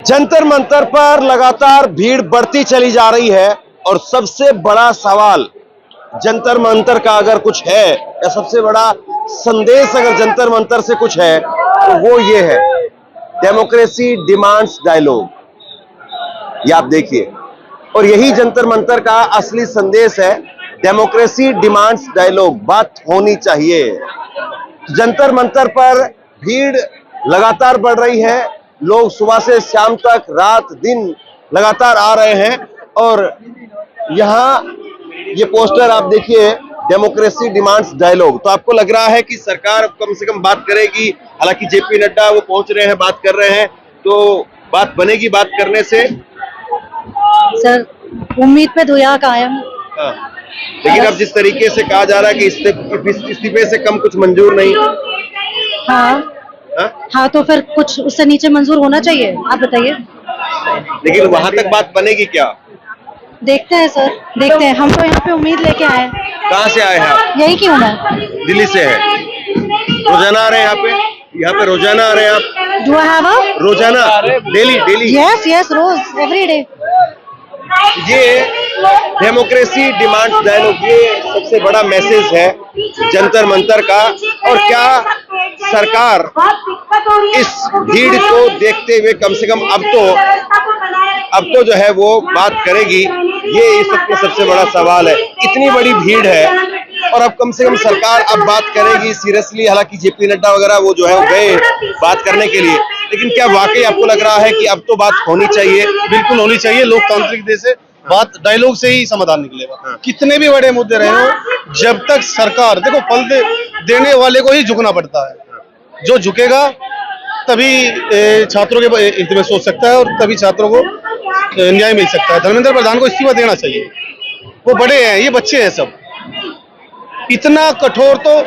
जंतर मंतर पर लगातार भीड़ बढ़ती चली जा रही है और सबसे बड़ा सवाल जंतर मंतर का अगर कुछ है या सबसे बड़ा संदेश अगर जंतर मंतर से कुछ है तो वो ये है, डेमोक्रेसी डिमांड्स डायलॉग। ये आप देखिए, और यही जंतर मंतर का असली संदेश है, डेमोक्रेसी डिमांड्स डायलॉग। बात होनी चाहिए। जंतर मंतर पर भीड़ लगातार बढ़ रही है, लोग सुबह से शाम तक रात दिन लगातार आ रहे हैं और यहां ये पोस्टर आप देखिए, डेमोक्रेसी डिमांड्स डायलॉग। तो आपको लग रहा है कि सरकार कम से कम बात करेगी, हालांकि जेपी नड्डा वो पहुंच रहे हैं, बात कर रहे हैं, तो बात बनेगी बात करने से। सर उम्मीद पे धुया कायम। हाँ। लेकिन अब जिस तरीके से कहा जा रहा है कि इस्तीफे से कम कुछ मंजूर नहीं। हाँ तो फिर कुछ उससे नीचे मंजूर होना चाहिए, आप बताइए। लेकिन वहां तक बात बनेगी क्या? देखते हैं सर, देखते हैं। हम तो यहाँ पे उम्मीद लेके आए हैं। कहाँ से आए हैं आप? यही क्यों मैं दिल्ली से है। रोजाना आ रहे हैं यहाँ पे रोजाना आ रहे हैं आप? डू आई हैव अ रोजाना, डेली? यस रोज एवरी डे। ये डेमोक्रेसी डिमांड्स डायलॉग, ये सबसे बड़ा मैसेज है जंतर मंतर का। और क्या सरकार इस भीड़ को देखते हुए कम से कम अब तो जो है वो बात करेगी, ये इस सबसे बड़ा सवाल है। इतनी बड़ी भीड़ है और अब कम से कम सरकार अब बात करेगी सीरियसली। हालांकि जेपी नड्डा वगैरह वो जो है वो गए बात करने के लिए, लेकिन क्या वाकई आपको लग रहा है कि अब तो बात होनी चाहिए? बिल्कुल होनी चाहिए। लोकतांत्रिक देश है, बात डायलॉग से ही समाधान निकलेगा। हाँ। कितने भी बड़े मुद्दे रहे हो, जब तक सरकार देखो फल देने वाले को ही झुकना पड़ता है। जो झुकेगा तभी छात्रों के हित में सोच सकता है और तभी छात्रों को न्याय मिल सकता है। धर्मेंद्र प्रधान को इस्तीफा देना चाहिए। वो बड़े हैं, ये बच्चे हैं सब। इतना कठोर तो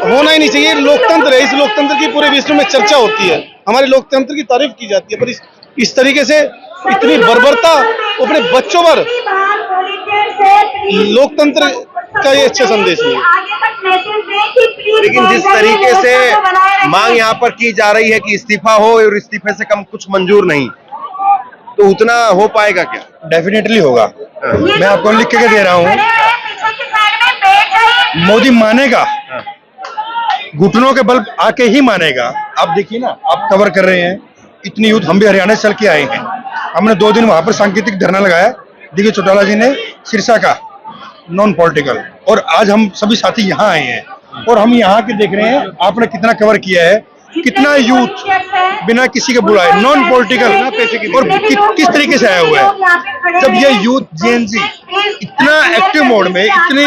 होना ही नहीं चाहिए। लोकतंत्र है, इस लोकतंत्र की पूरे विश्व में चर्चा होती है, हमारे लोकतंत्र की तारीफ की जाती है, पर इस तरीके से इतनी बर्बरता अपने बच्चों पर, लोकतंत्र का ये अच्छा संदेश नहीं है। लेकिन जिस तरीके से मांग यहाँ पर की जा रही है कि इस्तीफा हो और इस्तीफे से कम कुछ मंजूर नहीं, तो उतना हो पाएगा क्या? डेफिनेटली होगा। मैं आपको लिख के दे रहा हूँ, मोदी मानेगा, घुटनों के बल आके ही मानेगा। आप देखिए ना, आप कवर कर रहे हैं इतनी यूथ। हम भी हरियाणा से चल के आए हैं, हमने 2 दिन वहां पर सांकेतिक धरना लगाया। डी.के. चौटाला जी ने सिरसा का नॉन पॉलिटिकल, और आज हम सभी साथी यहाँ आए हैं और हम यहाँ के देख रहे हैं आपने कितना कवर किया है, कितना यूथ बिना किसी के बुलाए नॉन पॉलिटिकल और किस तरीके से आया हुआ है। जब ये यूथ जेएनजी इतना एक्टिव मोड में, इतनी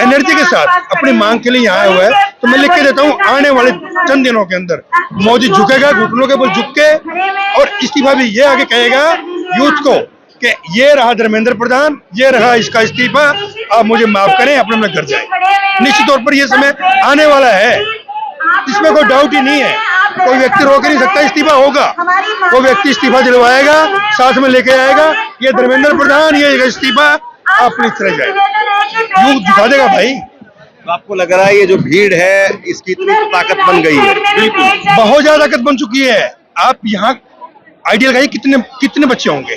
एनर्जी के साथ अपनी मांग के लिए यहाँ आया हुआ है, तो मैं लिख के देता हूँ आने वाले चंद दिनों के अंदर मोदी झुकेगा, घुटनों के बल झुक के, और इस्तीफा भी ये आगे कहेगा यूथ को कि ये रहा धर्मेंद्र प्रधान, ये रहा इसका इस्तीफा, आप मुझे माफ करें, अपने घर जाए। निश्चित तौर पर यह समय आने वाला है, इसमें कोई डाउट ही नहीं है। कोई व्यक्ति रोक नहीं सकता, इस्तीफा होगा। वो व्यक्ति इस्तीफा दिलवाएगा, साथ में लेके आएगा, ये धर्मेंद्र प्रधान, ये इस्तीफा, आप तरह जाए, यूथ झुका देगा भाई। तो आपको लग रहा है ये जो भीड़ है इसकी इतनी तो ताकत बन गई है? बिल्कुल, बहुत ज्यादा ताकत बन चुकी है। आप यहाँ आइडिया लगाइए, कितने बच्चे होंगे?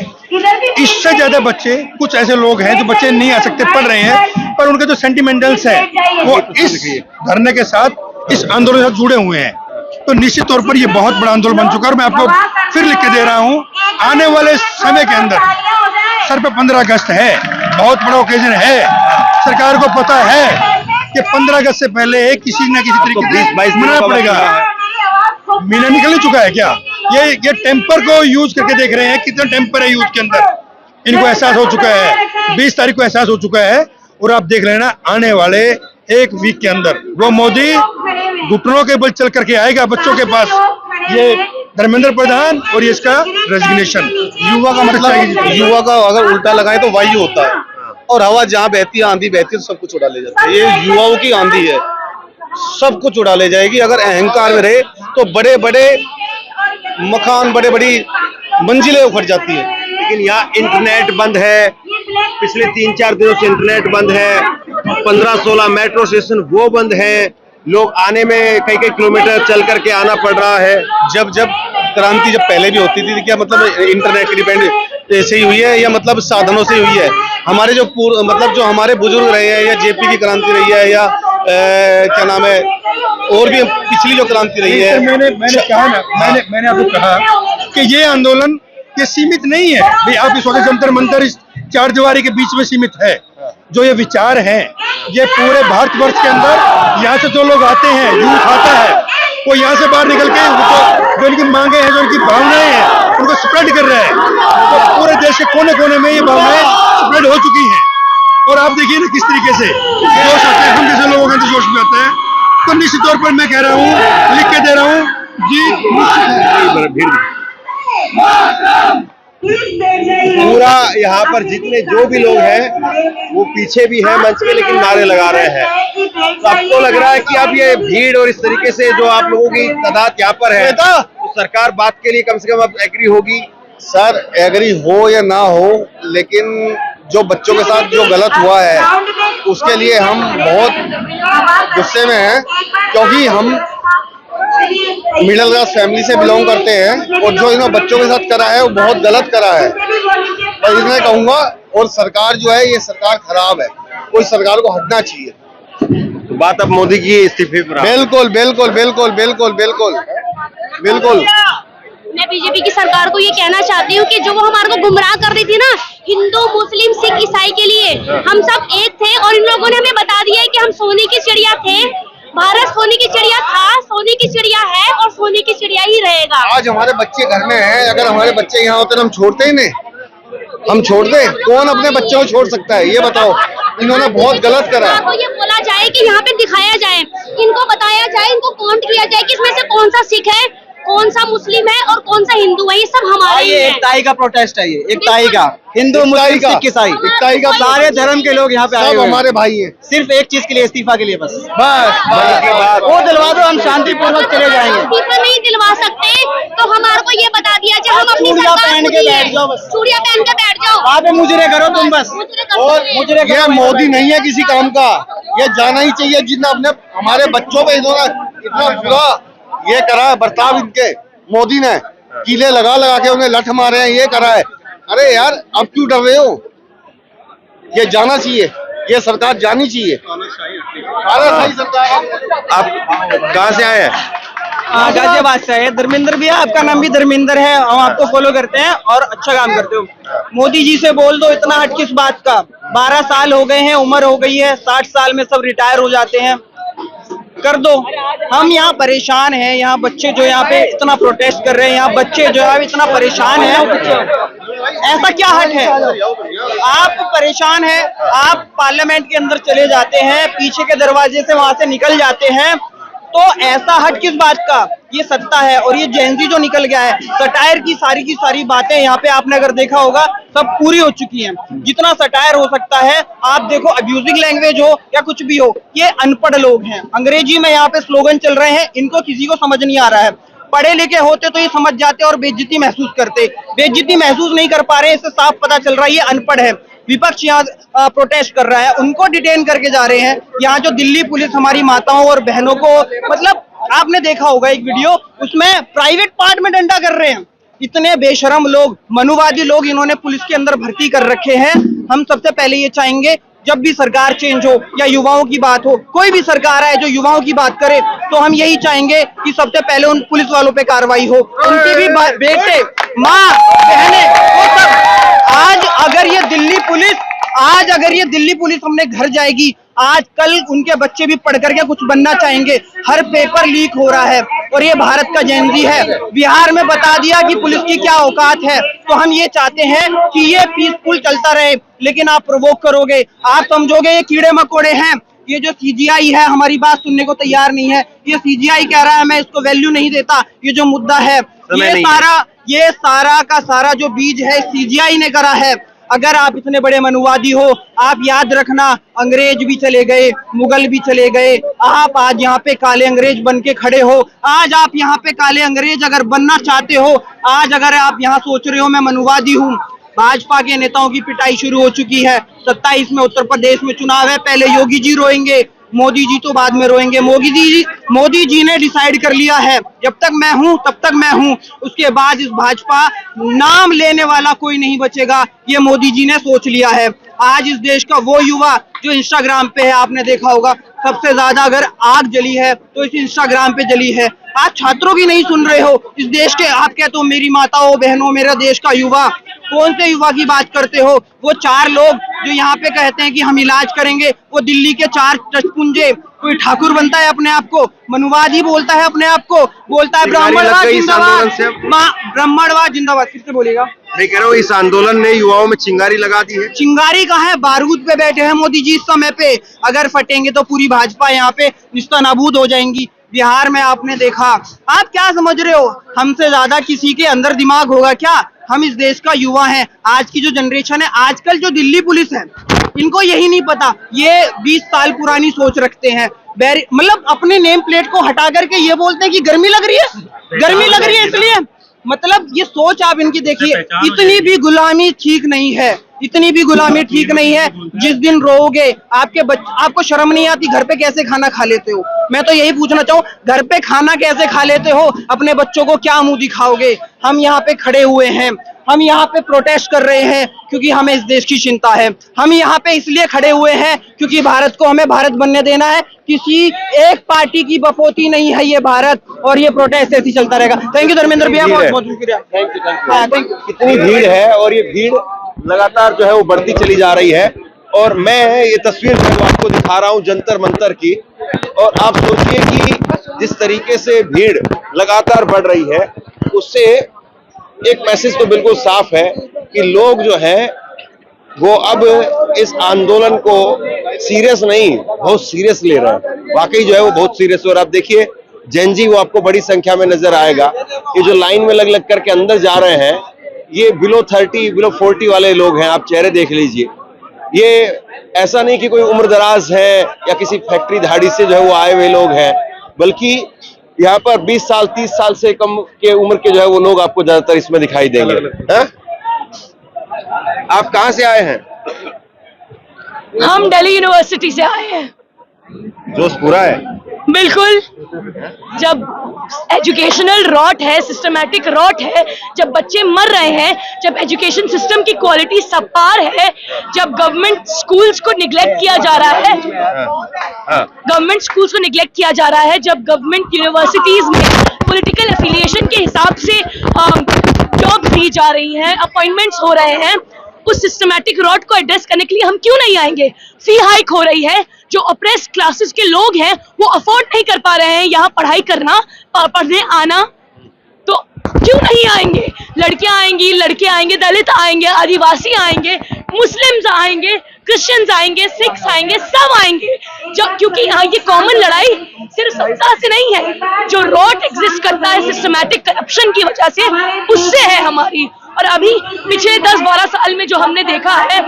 इससे ज्यादा बच्चे, कुछ ऐसे लोग हैं जो बच्चे नहीं आ सकते, पढ़ रहे हैं, पर उनके जो सेंटिमेंटल्स है वो इस धरने के साथ, इस आंदोलन के साथ जुड़े हुए हैं। तो निश्चित तौर पर ये बहुत बड़ा आंदोलन बन चुका है। और मैं आपको फिर लिख के दे रहा हूँ, आने वाले समय के अंदर सर पे 15 अगस्त है, बहुत बड़ा ओकेजन है। सरकार को पता है कि 15 अगस्त से पहले किसी न किसी तरीके से मनाना पड़ेगा। महीना निकल चुका है क्या? ये टेम्पर को यूज करके देख रहे हैं, कितना टेम्पर है यूथ के अंदर, इनको एहसास हो चुका है। 20 तारीख को एहसास हो चुका है, और आप देख रहे हैं ना, आने वाले 1 वीक के अंदर वो मोदी घुटनों के बल चल करके आएगा बच्चों के पास। ये धर्मेंद्र प्रधान और ये इसका रेजिग्नेशन। युवा का मतलब, युवा का अगर उल्टा लगाए तो वायु होता है, और हवा जहाँ बहती है, आंधी बहती है, तो सब कुछ उड़ा ले जाती है। ये युवाओं की आंधी है, सब कुछ उड़ा ले जाएगी। अगर अहंकार में रहे तो बड़े बड़े मकान, बड़े बड़ी मंजिलें उखड़ जाती है। लेकिन यहाँ इंटरनेट बंद है, पिछले 3-4 दिनों से इंटरनेट बंद है, 15-16 मेट्रो स्टेशन वो बंद है, लोग आने में कई कई किलोमीटर चल करके आना पड़ रहा है। जब क्रांति जब पहले भी होती थी, क्या मतलब इंटरनेट की डिपेंड ऐसे ही हुई है या मतलब साधनों से हुई है? हमारे जो मतलब जो हमारे बुजुर्ग रहे हैं, या जेपी की क्रांति रही है, या क्या नाम है, और भी पिछली जो क्रांति रही है। मैंने कहा ना, मैंने आपको कहा कि ये आंदोलन ये सीमित नहीं है भाई। आप इस वक्त जंतर मंतर इस चार दीवारी के बीच में सीमित है। जो ये विचार हैं, ये पूरे भारतवर्ष के अंदर यहाँ से जो लोग आते हैं, यूथ आता है, वो यहाँ से बाहर निकल के जो इनकी मांगे हैं, जो इनकी भावनाएं हैं, उनको स्प्रेड कर रहे हैं। तो पूरे देश के कोने कोने में ये भावनाएं स्प्रेड हो चुकी हैं। और आप देखिए ना किस तरीके से जोश आता है, हम जैसे लोगों का जोश में आता है। तो निश्चित तौर पर मैं कह रहा हूँ, लिख के दे रहा हूँ जी, पूरा यहाँ पर जितने जो भी लोग हैं वो पीछे भी हैं मंच पे, लेकिन नारे लगा रहे हैं। तो आपको लग रहा है कि अब ये भीड़ और इस तरीके से जो आप लोगों की तादाद यहाँ पर है, तो सरकार बात के लिए कम से कम अब एग्री होगी? सर एग्री हो या ना हो, लेकिन जो बच्चों के साथ जो गलत हुआ है उसके लिए हम बहुत गुस्से में हैं, क्योंकि हम मिडिल क्लास फैमिली से बिलोंग करते हैं, और जो इन्होंने बच्चों के साथ करा है वो बहुत गलत करा है। और इसमें कहूंगा, और सरकार जो है ये सरकार खराब है, कोई सरकार को हटना चाहिए। तो बात अब मोदी की इस्तीफे पर। बिल्कुल बिल्कुल बिल्कुल बिल्कुल बिल्कुल बिल्कुल। मैं बीजेपी की सरकार को ये कहना चाहती हूँ कि जो वो हमारे को गुमराह कर रही थी ना, हिंदू मुस्लिम सिख ईसाई के लिए हम सब एक थे, और इन लोगों ने हमें बता दिया है कि हम सोने की चिड़िया थे। भारत सोने की चिड़िया था, सोने की चिड़िया है, और सोने की चिड़िया ही रहेगा। आज हमारे बच्चे घर में हैं, अगर हमारे बच्चे यहाँ होते तो हम छोड़ते ही नहीं, हम छोड़ दे? कौन अपने बच्चों को छोड़ सकता है, ये बताओ। इन्होंने बहुत गलत करा। को ये बोला जाए कि यहाँ पे दिखाया जाए, इनको बताया जाए, इनको काउंट किया जाए कि इसमें से कौन सा सिख है, कौन सा मुस्लिम है और कौन सा हिंदू है। ये सब हमारे ही है। एकताई का प्रोटेस्ट है, ये एकताई का, हिंदू मुस्लिम सिख ईसाई एकताई का, सारे धर्म के लोग यहाँ पे आए सब हुए हैं। हमारे भाई हैं। सिर्फ एक चीज के लिए, इस्तीफा के लिए बस बात वो दिलवा दो, हम शांतिपूर्वक चले जाएंगे। इस्तीफा नहीं दिलवा सकते तो हमारे को ये बता दिया जाए, हम अपनी चूड़ियां सरकार पहन खुद के ही बैठ है। जाओ बस। चूड़ियां पहन के बैठ जाओ, वहाँ पे मुजरे करो तुम बस। और ये मोदी नहीं है किसी काम का, ये जाना ही चाहिए। जितना अपने हमारे बच्चों पे इन्होंने इतना बुरा ये करा है बर्ताव, इनके मोदी ने कीले लगा लगा के उन्हें लठ मारे हैं, ये करा है। अरे यार अब क्यों डर रहे हो? ये जाना चाहिए, ये सरकार जानी चाहिए। अरे सही सरकार। आप कहाँ से आए हैं? गाजियाबाद से है। धर्मेंद्र भैया, आपका नाम भी धर्मेंद्र है, हम आपको फॉलो करते हैं और अच्छा काम करते हो। मोदी जी से बोल दो, इतना हट किस बात का। 12 साल हो गए हैं, उम्र हो गई है, 60 साल में सब रिटायर हो जाते हैं, कर दो। हम यहाँ परेशान हैं, यहाँ बच्चे जो यहाँ पे इतना प्रोटेस्ट कर रहे हैं, यहाँ बच्चे जो है इतना परेशान हैं। ऐसा क्या हट है? आप परेशान हैं, आप पार्लियामेंट के अंदर चले जाते हैं, पीछे के दरवाजे से वहां से निकल जाते हैं, तो ऐसा हट किस बात का? ये सत्ता है और ये जेनजी जो निकल गया है, सटायर की सारी बातें यहाँ पे आपने अगर देखा होगा सब पूरी हो चुकी हैं। जितना सटायर हो सकता है, आप देखो, अब्यूजिंग लैंग्वेज हो या कुछ भी हो, ये अनपढ़ लोग हैं। अंग्रेजी में यहाँ पे स्लोगन चल रहे हैं, इनको किसी को समझ नहीं आ रहा है। पढ़े लिखे होते तो ये समझ जाते और बेइज्जती महसूस करते। बेइज्जती महसूस नहीं कर पा रहे, इससे साफ पता चल रहा है ये अनपढ़ है। विपक्ष यहाँ प्रोटेस्ट कर रहा है, उनको डिटेन करके जा रहे हैं। यहाँ जो दिल्ली पुलिस हमारी माताओं और बहनों को, मतलब आपने देखा होगा एक वीडियो, उसमें प्राइवेट पार्ट में डंडा कर रहे हैं। इतने बेशरम लोग, मनुवादी लोग इन्होंने पुलिस के अंदर भर्ती कर रखे हैं। हम सबसे पहले ये चाहेंगे, जब भी सरकार चेंज हो या युवाओं की बात हो, कोई भी सरकार आए जो युवाओं की बात करे, तो हम यही चाहेंगे कि सबसे पहले उन पुलिस वालों पे कार्रवाई हो। उनके भी बेटे, माँ, बहनें, वो सब। आज अगर ये दिल्ली पुलिस हमने घर जाएगी, आज कल उनके बच्चे भी पढ़ करके कुछ बनना चाहेंगे। हर पेपर लीक हो रहा है और ये भारत का जेनजी है। बिहार में बता दिया कि पुलिस की क्या औकात है। तो हम ये चाहते हैं कि ये पीसफुल चलता रहे, लेकिन आप प्रोवोक करोगे, आप समझोगे ये कीड़े मकोड़े हैं। ये जो सीजीआई है हमारी बात सुनने को तैयार नहीं है। ये सीजीआई कह रहा है मैं इसको वैल्यू नहीं देता। ये जो मुद्दा है, ये सारा का सारा जो बीज है सीजीआई ने करा है। अगर आप इतने बड़े मनुवादी हो, आप याद रखना, अंग्रेज भी चले गए, मुगल भी चले गए, आप आज यहाँ पे काले अंग्रेज बन के खड़े हो। आज आप यहाँ पे काले अंग्रेज अगर बनना चाहते हो, आज अगर आप यहाँ सोच रहे हो मैं मनुवादी हूँ। भाजपा के नेताओं की पिटाई शुरू हो चुकी है। 27 में उत्तर प्रदेश में चुनाव है, पहले योगी जी रोएंगे, मोदी जी तो बाद में रोएंगे। मोदी जी ने डिसाइड कर लिया है, जब तक मैं हूं तब तक मैं हूं, उसके बाद इस भाजपा नाम लेने वाला कोई नहीं बचेगा, ये मोदी जी ने सोच लिया है। आज इस देश का वो युवा जो इंस्टाग्राम पे है, आपने देखा होगा सबसे ज्यादा अगर आग जली है तो इस इंस्टाग्राम पे जली है। आप छात्रों की नहीं सुन रहे हो, इस देश के आप कहते हो मेरी माताओं बहनों मेरा देश का युवा, कौन से युवा की बात करते हो? वो 4 लोग जो यहाँ पे कहते हैं कि हम इलाज करेंगे, वो दिल्ली के 4 टचपुंजे, कोई ठाकुर बनता है अपने आप को, मनुवादी बोलता है अपने आप को, बोलता है ब्राह्मणवाद जिंदाबाद, ब्राह्मणवाद जिंदाबाद। फिर से बोलिएगा। मैं कह रहा हूँ इस आंदोलन ने युवाओं में चिंगारी लगा दी है। चिंगारी कहाँ है? बारूद पे बैठे हैं मोदी जी इस समय पे। अगर फटेंगे तो पूरी भाजपा यहाँ पे निस्ता नाबूद हो जाएंगी। बिहार में आपने देखा, आप क्या समझ रहे हो हमसे ज्यादा किसी के अंदर दिमाग होगा क्या? हम इस देश का युवा हैं। आज की जो जनरेशन है, आजकल जो दिल्ली पुलिस है, इनको यही नहीं पता, ये 20 साल पुरानी सोच रखते हैं। मतलब अपने नेम प्लेट को हटा करके ये बोलते हैं कि गर्मी लग रही है, गर्मी लग रही है इसलिए। मतलब ये सोच आप इनकी देखिए, इतनी भी गुलामी ठीक नहीं है, इतनी भी गुलामी ठीक नहीं है। जिस दिन रोओगे आपको शर्म नहीं आती? घर पे कैसे खाना खा लेते हो? मैं तो यही पूछना चाहूँ, घर पे खाना कैसे खा लेते हो? अपने बच्चों को क्या मुंह दिखाओगे? हम यहाँ पे खड़े हुए हैं, हम यहाँ पे प्रोटेस्ट कर रहे हैं क्योंकि हमें इस देश की चिंता है। हम यहाँ पे इसलिए खड़े हुए हैं क्योंकि भारत को हमें भारत बनने देना है। किसी एक पार्टी की बपोती नहीं है ये भारत, और ये प्रोटेस्ट ऐसे ही चलता रहेगा। थैंक यू धर्मेंद्र भैया, बहुत बहुत शुक्रिया। Thank you. कितनी भीड़ है और ये भीड़ लगातार जो है वो बढ़ती चली जा रही है। और मैं ये तस्वीर जो है वो आपको दिखा रहा हूँ जंतर मंतर की, और आप सोचिए कि जिस तरीके से भीड़ लगातार बढ़ रही है, उससे एक मैसेज तो बिल्कुल साफ है कि लोग जो है वो अब इस आंदोलन को सीरियस नहीं, बहुत सीरियस ले रहे हैं। वाकई जो है वो बहुत सीरियस। और आप देखिए जेनजी वो आपको बड़ी संख्या में नजर आएगा। ये जो लाइन में लग लग करके अंदर जा रहे हैं, ये बिलो 30 बिलो 40 वाले लोग हैं। आप चेहरे देख लीजिए। ये ऐसा नहीं कि कोई उम्र दराज है या किसी फैक्ट्री धाड़ी से जो है वो आए हुए लोग हैं, बल्कि यहाँ पर 20 साल 30 साल से कम के उम्र के जो है वो लोग आपको ज्यादातर इसमें दिखाई देंगे। है? आप कहाँ से आए हैं? हम दिल्ली यूनिवर्सिटी से आए हैं। जोश पूरा है? बिल्कुल। जब एजुकेशनल रॉट है, सिस्टमैटिक रॉट है, जब बच्चे मर रहे हैं, जब एजुकेशन सिस्टम की क्वालिटी सबपार है, जब गवर्नमेंट स्कूल्स को निगलेक्ट किया जा रहा है, जब गवर्नमेंट यूनिवर्सिटीज में पॉलिटिकल एफिलिएशन के हिसाब से जॉब दी जा रही हैं, अपॉइंटमेंट्स हो रहे हैं, उस सिस्टमैटिक रॉट को एड्रेस करने के लिए हम क्यों नहीं आएंगे? फी हाइक हो रही है, जो ऑप्रेस्ड क्लासेस के लोग हैं वो अफोर्ड नहीं कर पा रहे हैं यहाँ पढ़ाई करना, पढ़ने आना, तो क्यों नहीं आएंगे? लड़कियां आएंगी, लड़के आएंगे, दलित आएंगे, आदिवासी आएंगे, मुस्लिम्स आएंगे, क्रिश्चियंस आएंगे, सिख्स आएंगे, सब आएंगे। क्योंकि यहाँ ये कॉमन लड़ाई सिर्फ सत्ता से नहीं है, जो रॉट एग्जिस्ट करता है सिस्टमैटिक करप्शन की वजह से, उससे है हमारी। और अभी पिछले 10-12 साल में जो हमने देखा है,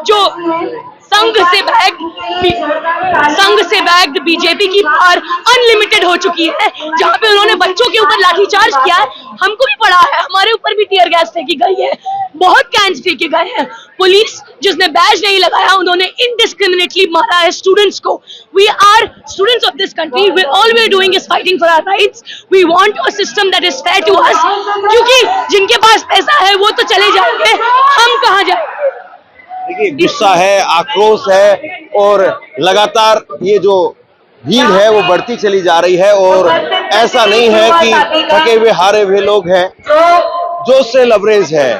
जो संघ से बैग्ड बीजेपी की पावर अनलिमिटेड हो चुकी है, जहाँ पे उन्होंने बच्चों के ऊपर लाठीचार्ज किया है, हमको भी पड़ा है, हमारे ऊपर भी टीयर गैस फेंकी गई है, बहुत कैंस फेंके गए हैं। पुलिस जिसने बैज नहीं लगाया, उन्होंने इनडिस्क्रिमिनेटली मारा है स्टूडेंट्स को। We are students of this country, all we are doing is fighting for our rights. We want a system that is fair to us, क्योंकि जिनके पास पैसा है वो तो चले जाएंगे, हम कहाँ जाएंगे? देखिए गुस्सा है, आक्रोश है, और लगातार ये जो भीड़ है वो बढ़ती चली जा रही है। और ऐसा नहीं है कि थके हुए हारे हुए लोग हैं, जोश से लबरेज है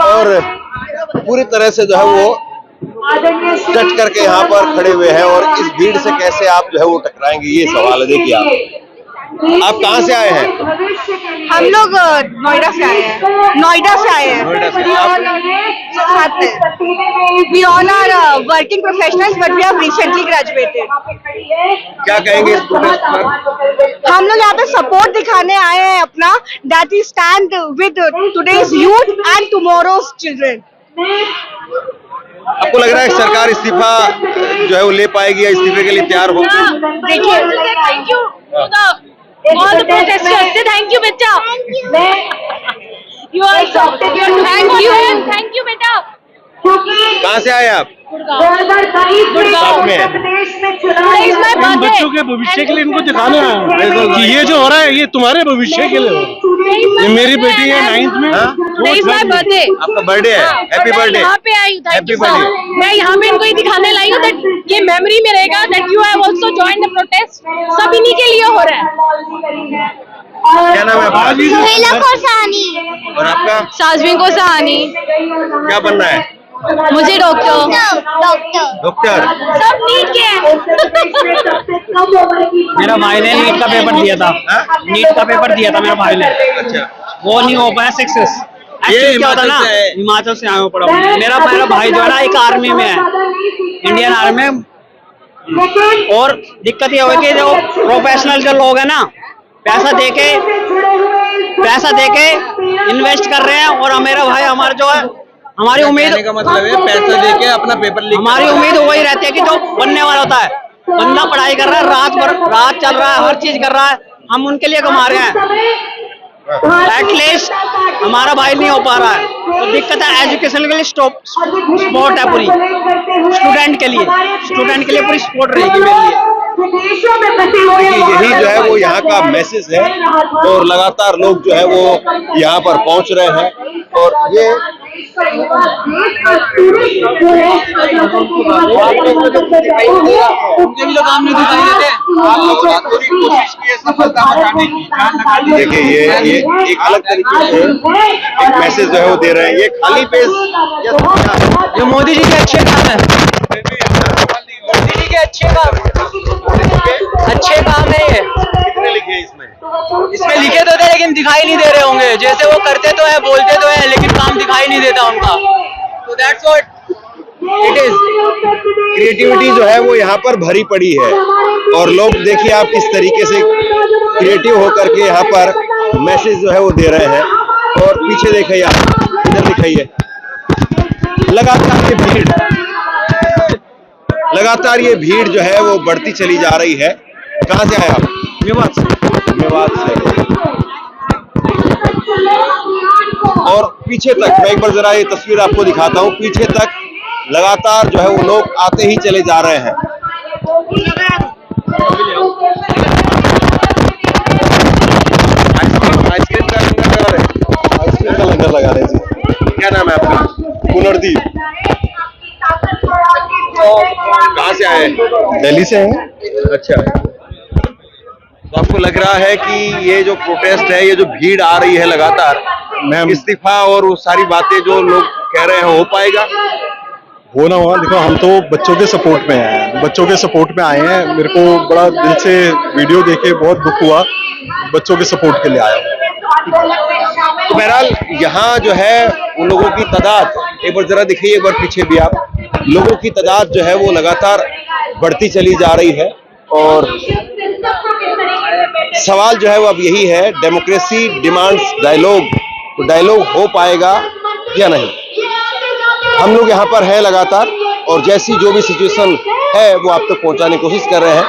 और पूरी तरह से जो है वो डट करके यहाँ पर खड़े हुए हैं। और इस भीड़ से कैसे आप जो है वो टकराएंगे, ये सवाल है। देखिए आप कहाँ से आए हैं? हम लोग नोएडा से आए हैं। नोएडा से We all are working professionals, but we have recently graduated. क्या कहेंगे इस प्रोटेस्ट पर? हम लोग यहाँ पे सपोर्ट दिखाने आए हैं अपना, that we stand with today's youth and tomorrow's children. आपको लग रहा है सरकार इस्तीफा जो है वो ले पाएगी या इस्तीफे के लिए तैयार हो? देखिए, thank you all the protesters. Say thank you, beta. You also. Thank you, beta. कहाँ से आए आप? गुड़गांव में है। इन बच्चों के भविष्य के लिए इनको दिखाना है कि ये जो हो रहा है ये तुम्हारे भविष्य के लिए हो। ये मेरी बेटी है 9th में। हाँ? Today is my birthday. आपका बर्थडे है, हैप्पी मैं बर्थडे। यहाँ पे आई हूँ, thank Happy you, sir. birthday. मैं यहाँ पे इनको ये दिखाने लाई हूँ that ये मेमोरी में रहेगा that you have also joined the protest. सब इन्हीं के लिए हो रहा है। क्या नाम है आपका? और आपका साजवी को सहानी, क्या बनना है? मुझे डॉक्टर, डॉक्टर। सब नीट के हैं। मेरा भाई ने नीट का पेपर दिया था। हाँ? नीट का पेपर दिया था मेरा भाई ने, अच्छा, वो नहीं हो पाया सक्सेस। ये क्या होता ना, हिमाचल से है। हिमाचल से आया हूँ पड़ा हूँ। मेरा भाई जो है ना एक आर्मी में है, इंडियन आर्मी में। और दिक्कत ये हुई कि जो प्रोफेशनल जो लोग है ना, पैसा देके इन्वेस्ट कर रहे हैं। और मेरा भाई हमारा जो है, हमारी उम्मीद का मतलब है पैसा देके अपना पेपर लिख। हमारी उम्मीद वही रहती है कि जो बनने वाला होता है, बंदा पढ़ाई कर रहा है, रात चल रहा है, हर चीज कर रहा है, हम उनके लिए कमा रहे हैं। एटलीस्ट हमारा भाई नहीं हो पा रहा है, तो दिक्कत है। एजुकेशन के लिए सपोर्ट है पूरी, स्टूडेंट के लिए पूरी सपोर्ट रहेगी मेरे लिए। यही जो है वो यहाँ का मैसेज है और लगातार लोग जो है वो यहाँ पर पहुँच रहे हैं। और ये देखिए ये एक अलग तरीके से एक मैसेज जो है वो दे रहे हैं। ये खाली पेज ये मोदी जी के अच्छे काम है, मोदी जी के अच्छे काम है। ये कितने लिखे इसमें? इसमें लिखे तो थे लेकिन दिखाई नहीं दे रहे होंगे। जैसे वो करते तो है, बोलते तो है, लेकिन काम दिखाई नहीं देता उनका। तो that's what it is. Creativity जो है वो यहाँ पर भरी पड़ी है और लोग देखिए आप किस तरीके से क्रिएटिव होकर के यहाँ पर मैसेज जो है वो दे रहे हैं। और पीछे देखिए आप, इधर दिखाइए, लगातार ये भीड़ जो है वो बढ़ती चली जा रही है। कहाँ से आए आप? मेवात से। और पीछे तक मैं एक बार जरा ये तस्वीर आपको दिखाता हूँ। पीछे तक लगातार जो है वो लोग आते ही चले जा रहे हैं। आइसक्रीम का लंगर लगा रहे हैं जी। क्या नाम है आपका? पुनर्दीप। कहाँ से आए? दिल्ली से हैं। अच्छा, तो आपको लग रहा है कि ये जो प्रोटेस्ट है, ये जो भीड़ आ रही है लगातार, मैम इस्तीफा और वो सारी बातें जो लोग कह रहे हैं हो पाएगा? होना हुआ। देखो हम तो बच्चों के सपोर्ट में हैं, बच्चों के सपोर्ट में आए हैं। मेरे को बड़ा दिल से वीडियो देखे बहुत दुख हुआ, बच्चों के सपोर्ट के लिए आया हूँ। तो बहरहाल यहाँ जो है उन लोगों की तादाद, एक बार जरा दिखाइए, एक बार पीछे भी आप, लोगों की तादाद जो है वो लगातार बढ़ती चली जा रही है। और सवाल जो है वो अब यही है, डेमोक्रेसी डिमांड्स डायलॉग, तो डायलॉग हो पाएगा या नहीं? हम लोग यहाँ पर हैं लगातार और जैसी जो भी सिचुएशन है वो आप तक पहुँचाने की कोशिश कर रहे हैं।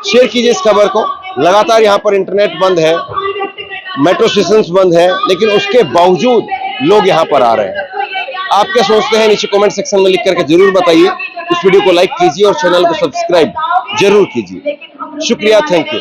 शेयर कीजिए इस खबर को। लगातार यहाँ पर इंटरनेट बंद है, मेट्रो स्टेशन बंद है, लेकिन उसके बावजूद लोग यहाँ पर आ रहे हैं। आप क्या सोचते हैं नीचे कमेंट सेक्शन में लिख करके जरूर बताइए। इस वीडियो को लाइक कीजिए और चैनल को सब्सक्राइब जरूर कीजिए। शुक्रिया, थैंक यू।